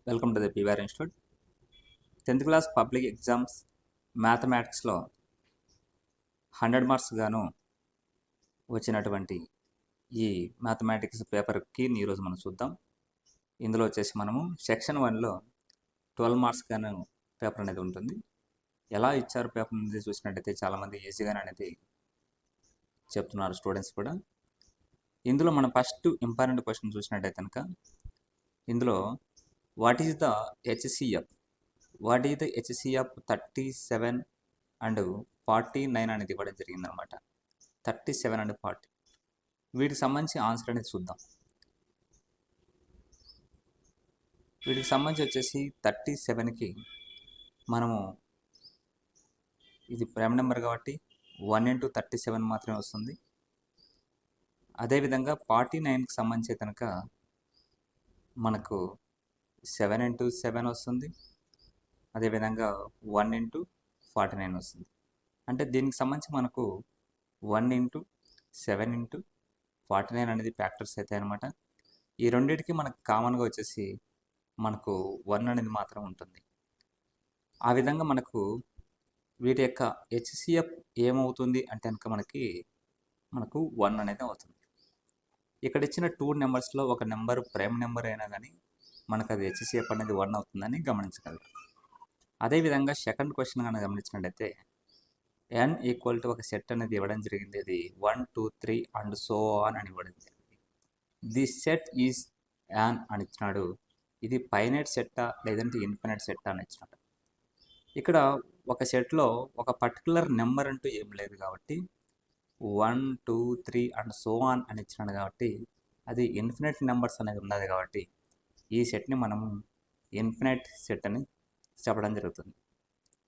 Welcome to the PVR institute. 10th class public exams మ్యాథమెటిక్స్లో 100 marks గాను వచ్చినటువంటి ఈ మ్యాథమెటిక్స్ పేపర్కి ఈరోజు మనం చూద్దాం. ఇందులో వచ్చేసి మనము సెక్షన్ 1లో 12 మార్క్స్ గాను పేపర్ అనేది ఉంటుంది. ఎలా ఇచ్చారు పేపర్ అనేది చూసినట్టయితే చాలామంది ఈజీగానే అనేది చెప్తున్నారు స్టూడెంట్స్ కూడా. ఇందులో మనం ఫస్ట్ ఇంపార్టెంట్ క్వశ్చన్ చూసినట్టయితే కనుక ఇందులో what is the HCF what is the HCF 37 and 49 అనేది ఇవ్వడం జరిగిందనమాట. 37 అండ్ 40 వీటికి సంబంధించి ఆన్సర్ అనేది చూద్దాం. వీటికి సంబంధించి వచ్చేసి 37కి మనము ఇది ప్రైమ్ నెంబర్ కాబట్టి 1 × 37 మాత్రమే వస్తుంది. అదేవిధంగా 49కి సంబంధించి కనుక మనకు 7 × 7 వస్తుంది. అదేవిధంగా 1 × 49 వస్తుంది. అంటే దీనికి సంబంధించి మనకు 1 × 7 × 49 అనేది ఫ్యాక్టర్స్ అవుతాయి అనమాట. ఈ రెండింటికి మనకు కామన్గా వచ్చేసి మనకు 1 అనేది మాత్రం ఉంటుంది. ఆ విధంగా మనకు వీటి యొక్క హెచ్సిఎఫ్ ఏమవుతుంది అంటే కనుక మనకు 1 అనేది అవుతుంది. ఇక్కడ ఇచ్చిన 2 నెంబర్స్లో ఒక నెంబర్ ప్రైమ్ నెంబర్ అయినా కానీ మనకు అది హెచ్సిఎఫ్ అనేది 1 అవుతుందని గమనించగలరు. అదేవిధంగా సెకండ్ క్వశ్చన్ కనుక గమనించినట్టయితే n ఈక్వల్ టు ఒక సెట్ అనేది ఇవ్వడం జరిగింది. అది 1 2 3 అండ్ సో ఆన్ అని ఇవ్వడం జరిగింది. దిస్ సెట్ ఈజ్ యాన్ అని ఇచ్చినాడు. ఇది ఫైనైట్ సెట్టా లేదంటే ఇన్ఫినైట్ సెట్టా అని ఇచ్చినాడు. ఇక్కడ ఒక సెట్లో ఒక పర్టికులర్ నెంబర్ అంటూ ఏం లేదు కాబట్టి 1 2 3 అండ్ సో ఆన్ అని ఇచ్చినాడు కాబట్టి అది ఇన్ఫినైట్ నెంబర్స్ అనేది ఉన్నది కాబట్టి ఈ సెట్ని మనము ఇన్ఫినైట్ సెట్ అని చెప్పడం జరుగుతుంది.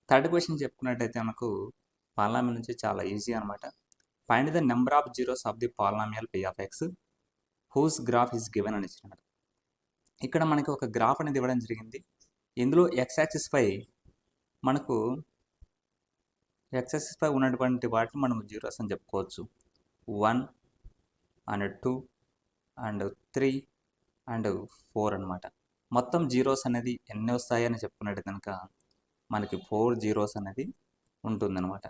థర్డ్ క్వశ్చన్ చెప్పుకున్నట్టయితే మనకు పాలినామియల్ నుంచి చాలా ఈజీ అనమాట. Find the number of zeros of the polynomial P of X whose graph is given అని ఇచ్చినాడు. ఇక్కడ మనకి ఒక గ్రాఫ్ అనేది ఇవ్వడం జరిగింది. ఇందులో ఎక్స్ యాక్సిస్ పై ఉన్నటువంటి వాటిని మనం జీరోస్ అని చెప్పుకోవచ్చు. 1 అండ్ 2 అండ్ 3 అండ్ 4 అనమాట. మొత్తం జీరోస్ అనేది ఎన్ని వస్తాయని చెప్పుకున్నట్టు కనుక మనకి 4 జీరోస్ అనేది ఉంటుందన్నమాట.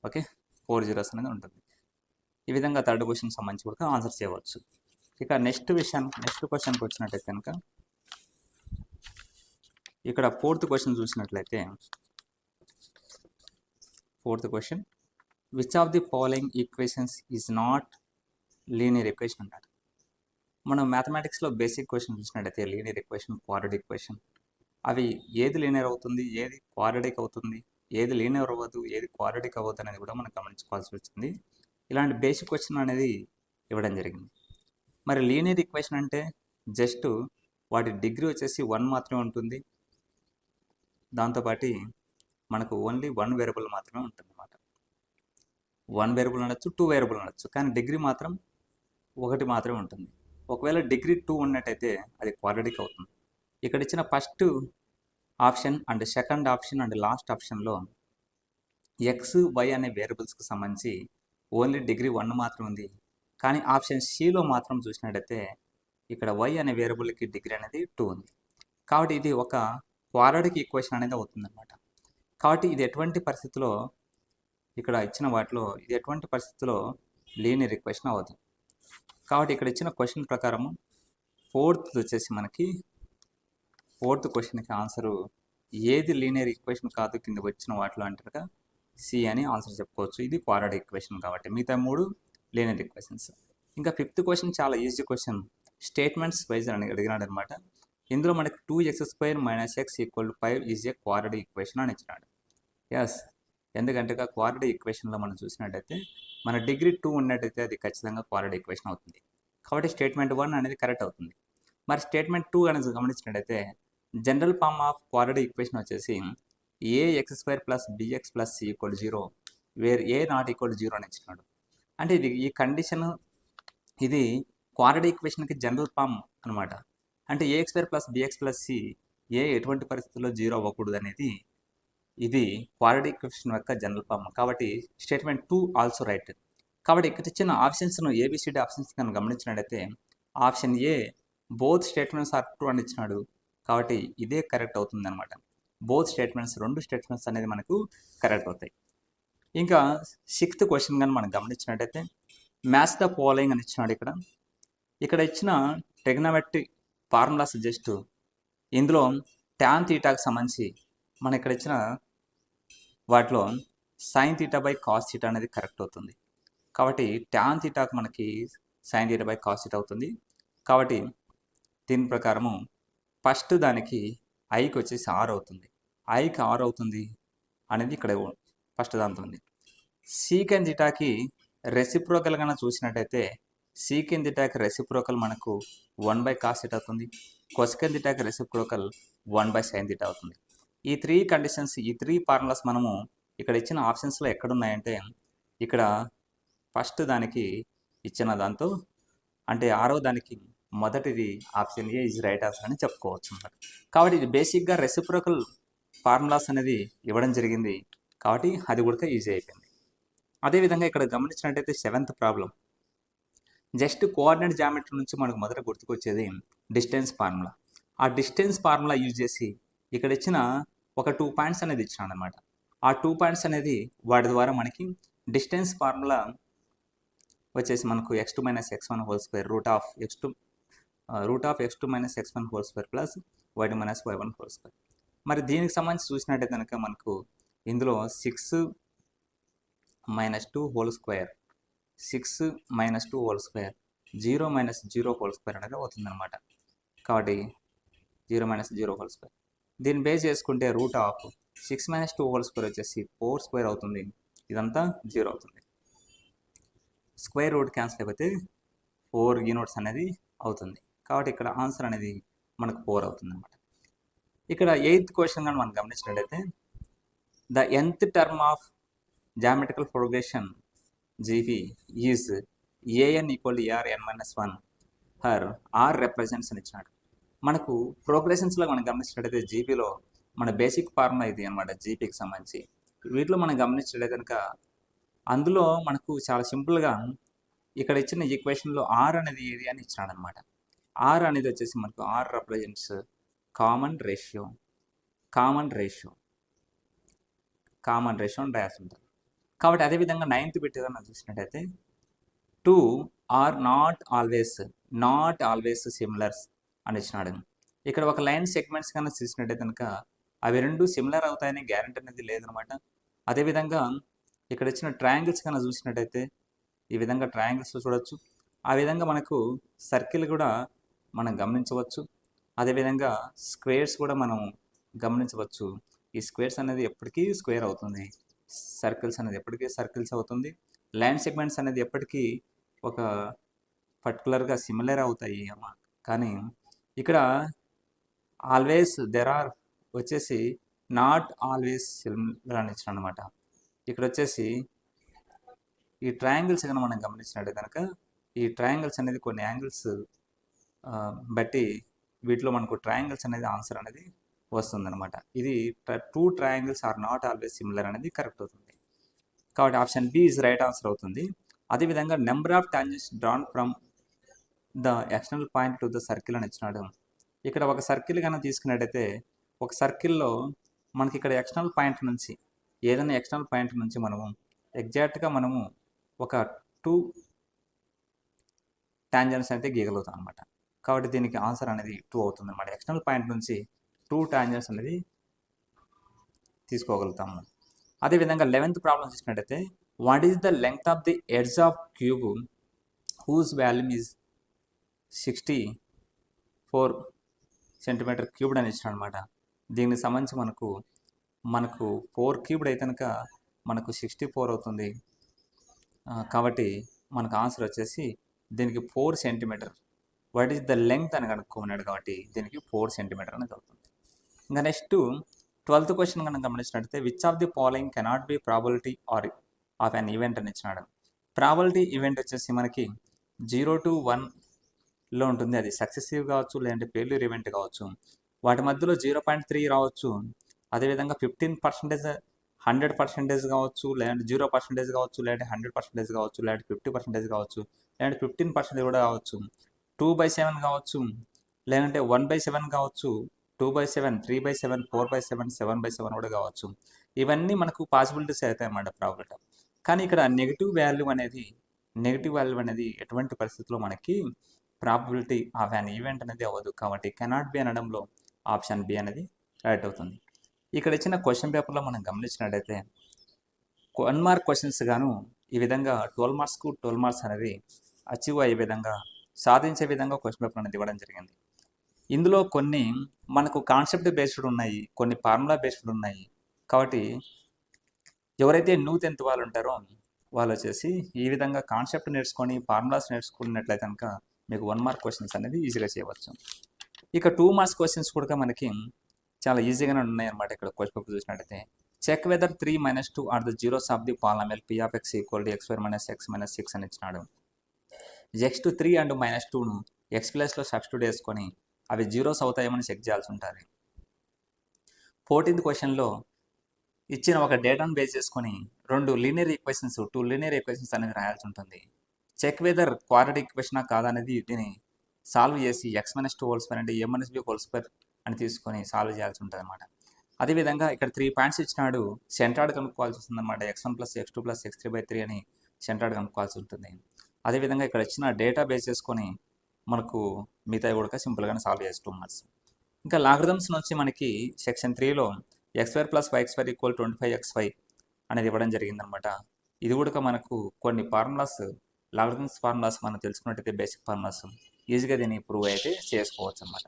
ఓకే, 4 జీరోస్ అనేది ఉంటుంది. ఈ విధంగా థర్డ్ క్వశ్చన్ సంబంధించి కూడా ఆన్సర్ చేయవచ్చు. ఇక నెక్స్ట్ క్వశ్చన్కి వచ్చినట్టయితే కనుక ఇక్కడ ఫోర్త్ క్వశ్చన్ చూసినట్లయితే which of the following equations is not linear equation అన్నాడు. మనం మ్యాథమెటిక్స్లో బేసిక్ క్వశ్చన్ చూసినట్టయితే లీనియర్ ఈక్వేషన్, క్వాడ్రాటిక్ ఈక్వేషన్, అవి ఏది లీనియర్ అవుతుంది, ఏది క్వాడ్రాటిక్ అవుతుంది, ఏది లీనియర్ అవ్వదు, ఏది క్వాడ్రాటిక్ అవ్వదు అనేది కూడా మనం గమనించుకోవాల్సి వచ్చింది. ఇలాంటి బేసిక్ క్వశ్చన్ అనేది ఇవ్వడం జరిగింది. మరి లీనియర్ ఈక్వేషన్ అంటే జస్ట్ వాటి డిగ్రీ వచ్చేసి 1 మాత్రమే ఉంటుంది. దాంతోపాటు మనకు ఓన్లీ 1 వేరియబుల్ మాత్రమే ఉంటుంది అన్నమాట. 1 వేరియబుల్ అనొచ్చు, 2 వేరియబుల్ అనొచ్చు, కానీ డిగ్రీ మాత్రం 1 మాత్రమే ఉంటుంది. ఒకవేళ డిగ్రీ 2 ఉన్నట్టయితే అది క్వాడ్రాటిక్ అవుతుంది. ఇక్కడ ఇచ్చిన first option and second option and last ఆప్షన్లో ఎక్స్ వై అనే వేరియబుల్స్కి సంబంధించి ఓన్లీ డిగ్రీ 1 మాత్రం ఉంది. కానీ ఆప్షన్ సిలో మాత్రం చూసినట్టయితే ఇక్కడ వై అనే వేరియబుల్కి డిగ్రీ అనేది 2 ఉంది. కాబట్టి ఇది ఒక క్వాడ్రాటిక్ ఈక్వేషన్ అనేది అవుతుందన్నమాట. కాబట్టి ఇది ఎటువంటి పరిస్థితిలో ఇక్కడ ఇచ్చిన వాటిలో ఇది ఎటువంటి పరిస్థితిలో లీనియర్ ఈక్వేషన్ అవుతుంది. కాబట్టి ఇక్కడ ఇచ్చిన క్వశ్చన్ ప్రకారము ఫోర్త్ క్వశ్చన్కి ఆన్సరు ఏది లీనియర్ ఈక్వేషన్ కాదు కింద వచ్చిన వాటిలో అంటారుగా సి అని ఆన్సర్ చెప్పుకోవచ్చు. ఇది క్వాడ్రాటిక్ ఈక్వేషన్ కాబట్టి మిగతా 3 లీనియర్ ఈక్వేషన్స్. ఇంకా ఫిఫ్త్ క్వశ్చన్ చాలా ఈజీ క్వశ్చన్, స్టేట్మెంట్స్ వైజ్ అని అడిగినాడు అనమాట. ఇందులో మనకి 2x² - x = 5 is a quadratic equation అని ఇచ్చినాడు. ఎస్, ఎందుకంటే క్వాడ్రాటిక్ ఈక్వేషన్లో మనం చూసినట్టయితే మన డిగ్రీ 2 ఉన్నట్టయితే అది ఖచ్చితంగా క్వాడ్రాటిక్ ఈక్వేషన్ అవుతుంది. కాబట్టి స్టేట్మెంట్ 1 అనేది కరెక్ట్ అవుతుంది. మరి స్టేట్మెంట్ 2 అనేది గమనించినట్టయితే general form of quadratic equation వచ్చేసి ax² + bx + c = 0 wear a ≠ 0 అని ఇచ్చినాడు. అంటే ఈ కండిషన్ ఇది క్వాడ్రాటిక్ ఈక్వేషన్కి జనరల్ ఫార్మ్ అనమాట. అంటే ax² + bx + c ఎటువంటి పరిస్థితుల్లో 0 అవ్వకూడదు అనేది ఇది క్వాడ్రాటిక్ ఈక్వేషన్ యొక్క జనరల్ ఫార్మ్. కాబట్టి స్టేట్మెంట్ 2 ఆల్సో రైట్. కాబట్టి ఇక్కడ ఇచ్చిన ఆప్షన్స్ను ఏబిసిడి ఆప్షన్స్ కనుక గమనించినట్టయితే option A both statements are true అని ఇచ్చినాడు. కాబట్టి ఇదే కరెక్ట్ అవుతుంది అనమాట. బోత్ స్టేట్మెంట్స్, 2 స్టేట్మెంట్స్ అనేది మనకు కరెక్ట్ అవుతాయి. ఇంకా 6th క్వశ్చన్ కానీ మనం గమనించినట్టయితే మ్యాచ్ ద ఫాలోయింగ్ అని ఇచ్చినాడు. ఇక్కడ ఇచ్చిన ట్రిగ్నోమెట్రిక్ ఫార్ములాస్ జస్ట్ ఇందులో tan తీటాకు సంబంధించి మన ఇక్కడ ఇచ్చిన వాటిలో sin theta by cos theta అనేది కరెక్ట్ అవుతుంది. కాబట్టి tan తీటాకు మనకి sin theta by cos theta అవుతుంది. కాబట్టి దీని ప్రకారము ఫస్ట్ దానికి ఐకి వచ్చేసి ఆర్ అవుతుంది. ఐకి ఆర్ అవుతుంది అనేది ఇక్కడ ఫస్ట్ దాంతో ఉంది. సీకెన్ తీటాకి రెసిప్రోకల్ కన్నా చూసినట్టయితే సీకెన్ తీటాకి రెసిప్రోకల్ మనకు 1 కాస్ తీటా అవుతుంది. కొసెకెన్ తీటాకి రెసిప్రోకల్ 1 sin తీటా అవుతుంది. ఈ 3 కండిషన్స్, ఈ 3 ఫార్ములాస్ మనము ఇక్కడ ఇచ్చిన ఆప్షన్స్లో ఎక్కడున్నాయంటే ఇక్కడ ఫస్ట్ దానికి ఇచ్చిన దాంతో అంటే 6వ దానికి మొదటిది option A is right answer అని చెప్పుకోవచ్చు అన్నమాట. కాబట్టి ఇది బేసిక్గా రెసిప్రోకల్ ఫార్ములాస్ అనేది ఇవ్వడం జరిగింది. కాబట్టి అది కూడా ఈజీ అయిపోయింది. అదేవిధంగా ఇక్కడ గమనించినట్టయితే 7th problem just coordinate geometry నుంచి మనకు మొదట గుర్తుకొచ్చేది డిస్టెన్స్ ఫార్ములా. ఆ డిస్టెన్స్ ఫార్ములా యూజ్ చేసి ఇక్కడ ఇచ్చిన ఒక 2 పాయింట్స్ అనేది ఇచ్చినాడు అనమాట. ఆ 2 పాయింట్స్ అనేది వాటి ద్వారా మనకి డిస్టెన్స్ ఫార్ములా వచ్చేసి మనకు x2 - x1 whole square root of x2 - x1 whole square plus y2 - y1 whole square. మరి దీనికి సంబంధించి చూసినట్టయితే కనుక మనకు ఇందులో 6 - 2 whole square 6 - 2 whole square 0 - 0 whole square అనేది అవుతుందన్నమాట. కాబట్టి 0 - 0 హోల్ స్క్వేర్ దీన్ని బేస్ చేసుకుంటే రూట్ ఆఫ్ 6 - 2 హోల్ స్క్వేర్ వచ్చేసి 4 స్క్వేర్ అవుతుంది. ఇదంతా 0 అవుతుంది. స్క్వేర్ రూట్ క్యాన్సిల్ అయిపోతే 4 యూనిట్స్ అనేది అవుతుంది. కాబట్టి ఇక్కడ ఆన్సర్ అనేది మనకు 4 అవుతుంది అనమాట. ఇక్కడ 8th క్వశ్చన్ కానీ మనం గమనించినట్టయితే the nth term of geometrical progression GP is an = rn-1 her R represents అని ఇచ్చినాడు. మనకు ప్రోగ్రెషన్స్లో మనం గమనించినట్టయితే జీపీలో మన బేసిక్ ఫార్ములా ఇది అనమాట. జీపీకి సంబంధించి వీటిలో మనం గమనించినట్టయితే కనుక అందులో మనకు చాలా సింపుల్గా ఇక్కడ ఇచ్చిన ఈక్వేషన్లో ఆర్ అనేది ఏది అని ఇచ్చినాడు అనమాట. ఆర్ అనేది వచ్చేసి మనకు ఆర్ రిప్రజెంట్స్ కామన్ రేషియో అని రాసి ఉంటుంది. కాబట్టి అదేవిధంగా 9th బిట్ ఏదన్నా చూసినట్టయితే 2 ఆర్ నాట్ ఆల్వేస్ సిమిలర్స్ అని ఇచ్చినాడు. ఇక్కడ ఒక లైన్ సెగ్మెంట్స్ కన్నా చూసినట్టయితే కనుక అవి 2 సిమిలర్ అవుతాయని గ్యారెంటీ అనేది లేదనమాట. అదేవిధంగా ఇక్కడ ఇచ్చిన ట్రయాంగిల్స్ కన్నా చూసినట్టయితే ఈ విధంగా ట్రయాంగిల్స్ చూడవచ్చు. ఆ విధంగా మనకు సర్కిల్ కూడా మనం గమనించవచ్చు. అదేవిధంగా స్క్వేర్స్ కూడా మనం గమనించవచ్చు. ఈ స్క్వేర్స్ అనేది ఎప్పటికీ స్క్వేర్ అవుతుంది, సర్కిల్స్ అనేది ఎప్పటికీ సర్కిల్స్ అవుతుంది. లైన్ సెగ్మెంట్స్ అనేది ఎప్పటికీ ఒక పర్టికులర్గా సిమిలర్ అవుతాయి అమ్మా. కానీ ఇక్కడ ఆల్వేస్ దెర్ ఆర్ వచ్చేసి నాట్ ఆల్వేస్ సిమిలర్ అని ఇచ్చిన అనమాట. ఇక్కడ వచ్చేసి ఈ ట్రయాంగిల్స్ కనుక మనం గమనించినట్టు కనుక ఈ ట్రయాంగిల్స్ అనేది కొన్ని యాంగిల్స్ బట్టి వీటిలో మనకు ట్రయాంగిల్స్ అనేది ఆన్సర్ అనేది వస్తుందన్నమాట. ఇది 2 triangles are not always similar అనేది కరెక్ట్ అవుతుంది. కాబట్టి option B is right answer అవుతుంది. అదేవిధంగా number of tangents drawn from the external point to the circle అని ఇచ్చినాడు. ఇక్కడ ఒక సర్కిల్ కనుక తీసుకున్నట్టయితే ఒక సర్కిల్లో మనకి ఇక్కడ ఎక్స్టర్నల్ పాయింట్ నుంచి ఏదైనా ఎక్స్టర్నల్ పాయింట్ నుంచి మనము ఎగ్జాక్ట్గా మనము ఒక 2 టాంజెంట్స్ అయితే గీయగలుగుతాం అనమాట. కాబట్టి దీనికి ఆన్సర్ అనేది 2 అవుతుంది అనమాట. ఎక్స్టర్నల్ పాయింట్ నుంచి 2 టాంజెంట్స్ అనేది తీసుకోగలుగుతాము. అదేవిధంగా 11th ప్రాబ్లం చూసినట్టయితే what is the length of the edge of cube whose volume is 64 centimetre cubed అని ఇచ్చిన అనమాట. దీనికి సంబంధించి మనకు 4 క్యూబ్డ్ అయితే కనుక మనకు 64 అవుతుంది. కాబట్టి మనకు ఆన్సర్ వచ్చేసి దీనికి 4 centimetre. What is the length అని కనుక్కున్నాడు కాబట్టి దీనికి 4 సెంటీమీటర్ అనేది అవుతుంది. ఇంకా నెక్స్ట్ 12th క్వశ్చన్ కనుక గమనించినట్టయితే which of the following cannot be probability or of an event అని ఇచ్చినాడు. ప్రాబిలిటీ ఈవెంట్ వచ్చేసి మనకి 0 to 1లో ఉంటుంది. అది సక్సెసివ్ కావచ్చు, లేదంటే ఫెయిల్యూర్ ఈవెంట్ కావచ్చు. వాటి మధ్యలో 0.3 రావచ్చు. అదేవిధంగా 15%, 100% కావచ్చు, లేదంటే 0% కావచ్చు, లేదంటే 100% కావచ్చు, లేదంటే 50% కావచ్చు, లేదంటే 15% కూడా కావచ్చు, 2/7 కావచ్చు, లేదంటే 1/7 కావచ్చు, 2/7, 3/7, 4/7, 7/7 కూడా కావచ్చు. ఇవన్నీ మనకు పాసిబిలిటీస్ అవుతాయి అన్నమాట ప్రాబిలిటీ. కానీ ఇక్కడ నెగిటివ్ వాల్యూ అనేది ఎటువంటి పరిస్థితుల్లో మనకి ప్రాబిలిటీ ఆఫ్ అన్ ఈవెంట్ అనేది అవ్వదు. కాబట్టి కెనాట్ బి అనడంలో ఆప్షన్ బి అనేది రైట్ అవుతుంది. ఇక్కడ ఇచ్చిన క్వశ్చన్ పేపర్లో మనం గమనించినట్టయితే 1 మార్క్ క్వశ్చన్స్ గాను ఈ విధంగా 12 మార్క్స్కు 12 మార్క్స్ అనేది అచీవ్ అయ్యే విధంగా సాధించే విధంగా క్వశ్చన్ పేపర్ అనేది ఇవ్వడం జరిగింది. ఇందులో కొన్ని మనకు కాన్సెప్ట్ బేస్డ్ ఉన్నాయి, కొన్ని ఫార్ములా బేస్డ్ ఉన్నాయి. కాబట్టి ఎవరైతే న్యూ 10th వాళ్ళు ఉంటారో వాళ్ళు వచ్చేసి ఈ విధంగా కాన్సెప్ట్ నేర్చుకొని ఫార్ములాస్ నేర్చుకున్నట్లయితే కనుక మీకు 1 మార్క్ క్వశ్చన్స్ అనేది ఈజీగా చేయవచ్చు. ఇక 2 మార్క్స్ క్వశ్చన్స్ కూడా మనకి చాలా ఈజీగానే ఉన్నాయి అన్నమాట. ఇక్కడ క్వశ్చన్ పేపర్ చూసినట్టయితే check whether 3 - 2 are the zeros of the polynomial p of x = x² - x - 6 అని ఇచ్చినాడు. x3 అండ్ -2ను x ప్లస్లో సబ్స్టిట్యూట్ చేసుకొని అవి జీరోస్ అవుతాయేమని చెక్ చేయాల్సి ఉంటుంది. 14th క్వశ్చన్లో ఇచ్చిన ఒక డేటాను బేస్ చేసుకొని 2 లీనియర్ ఈక్వేషన్స్ అనేది రాయాల్సి ఉంటుంది. చెక్ వెదర్ క్వాడ్రాటిక్ ఈక్వేషనా కాదా అనేది దీన్ని సాల్వ్ చేసి x - 2² అంటే a - b² అని తీసుకొని సాల్వ్ చేయాల్సి ఉంటుంది అనమాట. అదేవిధంగా ఇక్కడ 3 పాయింట్స్ ఇచ్చినాడు, సెంట్రాయిడ్ కనుక్కోవాల్సి వస్తుంది అనమాట. x1 + x2 + x3/3 అని సెంట్రాయిడ్ కనుక్కోవాల్సి ఉంటుంది. అదేవిధంగా ఇక్కడ ఇచ్చిన డేటా బేస్ చేసుకొని మనకు మిగతా కూడా సింపుల్గానే సాల్వ్ చేసి 2 మార్క్స్. ఇంకా లాగరిథమ్స్ నుంచి మనకి సెక్షన్ 3లో x² + y² = 25xy అనేది ఇవ్వడం జరిగిందనమాట. ఇది కూడా మనకు కొన్ని ఫార్ములాస్, లాగరిథమ్స్ ఫార్ములాస్ మనం తెలుసుకున్నట్టయితే బేసిక్ ఫార్ములాస్ ఈజీగా దీన్ని ప్రూవ్ అయితే చేసుకోవచ్చు అనమాట.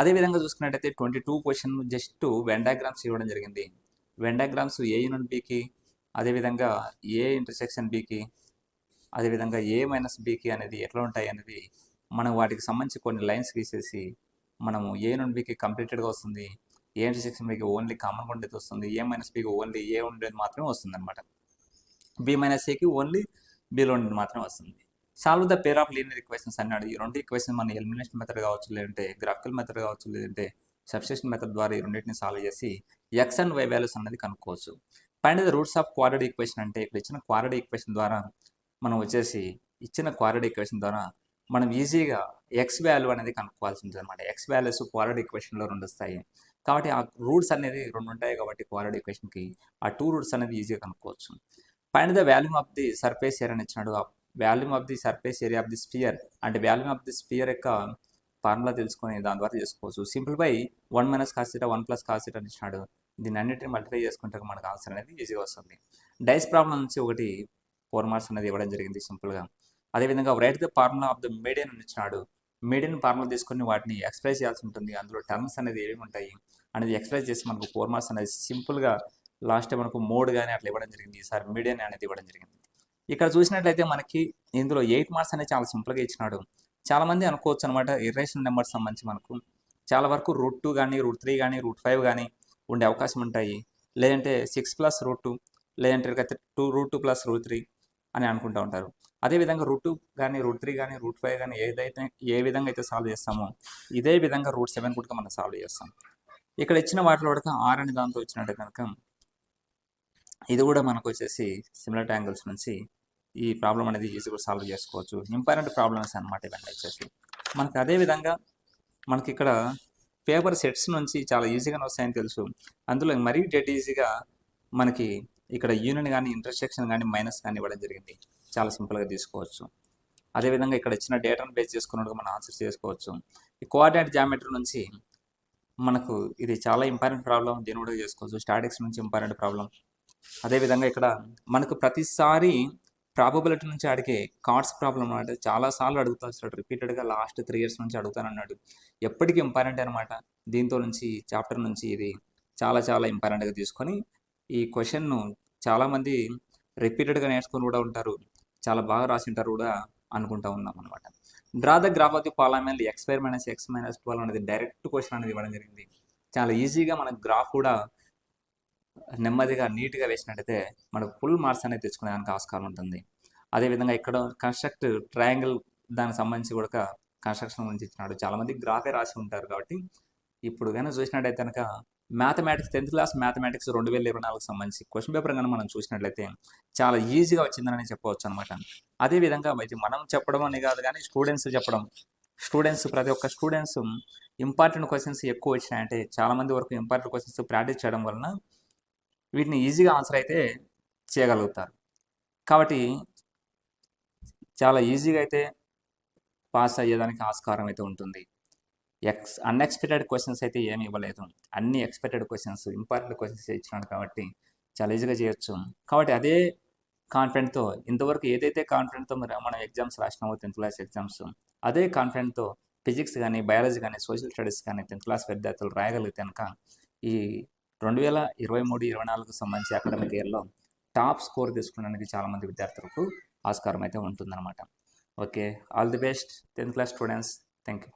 అదేవిధంగా చూసుకున్నట్టయితే 22 క్వశ్చన్ జస్ట్ వెన్ డయాగ్రామ్స్ ఇవ్వడం జరిగింది. వెన్ డయాగ్రామ్స్ ఏ యూనిట్ బికి, అదేవిధంగా ఏ ఇంటర్సెక్షన్ బికి, అదేవిధంగా ఏ - బికి అనేది ఎట్లా ఉంటాయి అనేది మనం వాటికి సంబంధించి కొన్ని లైన్స్ గీసేసి మనము ఏ నుండి బికి కంప్లీటెడ్గా వస్తుంది, ఏ ఇంటర్సెక్షన్ బికి ఓన్లీ కామన్ ఉండేది వస్తుంది, ఏ - బికి ఓన్లీ ఏ ఉండేది మాత్రమే వస్తుంది అనమాట. బి - ఏకి ఓన్లీ బిలో ఉండేది మాత్రమే వస్తుంది. Solve the pair of linear equations అన్నాడు. ఈ 2 ఈక్వేషన్ మన ఎలిమినేషన్ మెథడ్ కావచ్చు, లేదంటే గ్రాఫికల్ మెథడ్ కావచ్చు, లేదంటే సబ్స్టిట్యూషన్ మెథడ్ ద్వారా ఈ రెండింటిని సాల్వ్ చేసి x అండ్ y వాల్యూస్ అనేది కనుక్కోవచ్చు. Find the roots of quadratic equation అంటే ఇక్కడ ఇచ్చిన క్వాడ్రాటిక్ ఈక్వేషన్ ద్వారా మనం ఈజీగా x వాల్యూ అనేది కనుక్కోవాల్సి ఉంటుంది అనమాట. x వాల్యూస్ క్వాడ్రాటిక్ ఈక్వేషన్లో 2 వస్తాయి. కాబట్టి ఆ రూట్స్ అనేది 2 ఉంటాయి కాబట్టి క్వాడ్రాటిక్ ఈక్వేషన్కి ఆ 2 రూట్స్ అనేది ఈజీగా కనుక్కోవచ్చు. Find the volume of the surface area అని ఇచ్చినాడు. Volume of the surface area of the spear అంటే వాల్యూమ్ ఆఫ్ ది స్పియర్ యొక్క ఫార్ములా తెలుసుకొని దాని ద్వారా చేసుకోవచ్చు. సింప్లిఫై 1 - cos θ 1 + cos θ అని ఇచ్చినాడు. దీన్ని అన్నింటిని మల్టిప్లై చేసుకుంటే మనకు ఆన్సర్ అనేది ఈజీగా వస్తుంది. డైస్ ప్రాబ్లం నుంచి ఒకటి 4 మార్క్స్ అనేది ఇవ్వడం జరిగింది సింపుల్గా. అదేవిధంగా right the formula of the median అని ఇచ్చినాడు. మీడియన్ ఫార్ములా తీసుకొని వాటిని ఎక్స్ప్రెస్ చేయాల్సి ఉంటుంది. అందులో టర్మ్స్ అనేది ఏమి ఉంటాయి అనేది ఎక్స్ప్రెస్ చేసి మనకు 4 మార్క్స్ అనేది సింపుల్గా లాస్ట్ మనకు మోడ్ కానీ అట్లా ఇవ్వడం జరిగింది. ఈసారి మీడియన్ అనేది ఇవ్వడం జరిగింది. ఇక్కడ చూసినట్లయితే మనకి ఇందులో 8 మార్క్స్ అనేది చాలా సింపుల్గా ఇచ్చినాడు. చాలామంది అనుకోవచ్చు అనమాట ఇర్రేషనల్ నెంబర్స్ సంబంధించి మనకు చాలా వరకు √2 కానీ √3 కానీ √5 కానీ ఉండే అవకాశం ఉంటాయి. లేదంటే 6 + √2 లేదంటే √2 + √3 అని అనుకుంటూ ఉంటారు. అదేవిధంగా √2 కానీ √3 కానీ √5 కానీ ఏ విధంగా అయితే సాల్వ్ చేస్తామో ఇదే విధంగా √7 కూడా మనం సాల్వ్ చేస్తాం. ఇక్కడ ఇచ్చిన వాటిలో కూడా R అనే దాంతో వచ్చినట్టు కనుక ఇది కూడా మనకు వచ్చేసి సిమిలర్ ట్యాంగిల్స్ నుంచి ఈ ప్రాబ్లం అనేది ఈజీగా సాల్వ్ చేసుకోవచ్చు. ఇంపార్టెంట్ ప్రాబ్లమ్స్ అనమాట ఇవన్నీ వచ్చేసి మనకి. అదేవిధంగా మనకి ఇక్కడ పేపర్ సెట్స్ నుంచి చాలా ఈజీగానే వస్తాయని తెలుసు. అందులో మరీ డెడ్ ఈజీగా మనకి ఇక్కడ యూనియన్ కానీ ఇంటర్సెక్షన్ కానీ మైనస్ కానీ ఇవ్వడం జరిగింది. చాలా సింపుల్గా తీసుకోవచ్చు. అదేవిధంగా ఇక్కడ ఇచ్చిన డేటాను బేస్ చేసుకున్నట్టుగా మనం ఆన్సర్ చేసుకోవచ్చు. ఈ కోఆర్డినేట్ జామెట్రీ నుంచి మనకు ఇది చాలా ఇంపార్టెంట్ ప్రాబ్లం, దీన్ని కూడా చేసుకోవచ్చు. స్టాటిక్స్ నుంచి ఇంపార్టెంట్ ప్రాబ్లం. అదేవిధంగా ఇక్కడ మనకు ప్రతిసారి ప్రాబబిలిటీ నుంచి అడిగే కార్డ్స్ ప్రాబ్లం అనమాట. చాలాసార్లు అడుగుతూ వస్తాడు రిపీటెడ్గా, లాస్ట్ 3 years నుంచి అడుగుతానన్నాడు. ఎప్పటికీ ఇంపార్టెంట్ అనమాట. దీంతో నుంచి చాప్టర్ నుంచి ఇది చాలా చాలా ఇంపార్టెంట్గా తీసుకొని ఈ క్వశ్చన్ను చాలామంది రిపీటెడ్గా నేర్చుకొని కూడా ఉంటారు, చాలా బాగా రాసింటారు కూడా అనుకుంటా ఉన్నాం అనమాట. Draw the graph of the polynomial x² - x - 12 అనేది డైరెక్ట్ క్వశ్చన్ అనేది ఇవ్వడం జరిగింది. చాలా ఈజీగా మనకు గ్రాఫ్ కూడా నెమ్మదిగా నీట్గా వేసినట్టయితే మనకు ఫుల్ మార్క్స్ అనేది తెచ్చుకునేదానికి ఆస్కారం ఉంటుంది. అదేవిధంగా ఇక్కడ కన్స్ట్రక్ట్ ట్రయాంగిల్ దానికి సంబంధించి కూడా కన్స్ట్రక్షన్ గురించి ఇచ్చినాడు. చాలామంది గ్రాఫే రాసి ఉంటారు కాబట్టి ఇప్పుడు కనుక చూసినట్టయితే కనుక మ్యాథమెటిక్స్ 10th క్లాస్ మ్యాథమెటిక్స్ 2024 సంబంధించి క్వశ్చన్ పేపర్ కనుక మనం చూసినట్లయితే చాలా ఈజీగా వచ్చిందని చెప్పవచ్చు అనమాట. అదేవిధంగా అయితే మనం చెప్పడం అని కాదు కానీ స్టూడెంట్స్ చెప్పడం స్టూడెంట్స్ ప్రతి ఒక్క స్టూడెంట్స్ ఇంపార్టెంట్ క్వశ్చన్స్ ఎక్కువ వచ్చినాయంటే చాలామంది వరకు ఇంపార్టెంట్ క్వశ్చన్స్ ప్రాక్టీస్ చేయడం వలన వీటిని ఈజీగా ఆన్సర్ అయితే చేయగలుగుతారు. కాబట్టి చాలా ఈజీగా అయితే పాస్ అయ్యేదానికి ఆస్కారం అయితే ఉంటుంది. అన్ఎక్స్పెక్టెడ్ క్వశ్చన్స్ అయితే ఏమి ఇవ్వలేదు, అన్ని ఎక్స్పెక్టెడ్ క్వశ్చన్స్, ఇంపార్టెంట్ క్వశ్చన్స్ ఇచ్చినాడు కాబట్టి చాలా ఈజీగా చేయొచ్చు. కాబట్టి అదే కాన్ఫిడెంట్తో ఇంతవరకు ఏదైతే కాన్ఫిడెంట్తో మనం ఎగ్జామ్స్ రాసినామో 10th క్లాస్ ఎగ్జామ్స్, అదే కాన్ఫిడెంట్తో ఫిజిక్స్ కానీ, బయాలజీ కానీ, సోషల్ స్టడీస్ కానీ 10th క్లాస్ విద్యార్థులు రాయగలిగితే కనుక ఈ 2023-24 సంబంధించి అకాడమిక్ ఇయర్లో టాప్ స్కోర్ తీసుకోవడానికి చాలామంది విద్యార్థులకు ఆస్కారం అయితే ఉంటుందన్నమాట. Okay, all the best 10th class students. Thank you.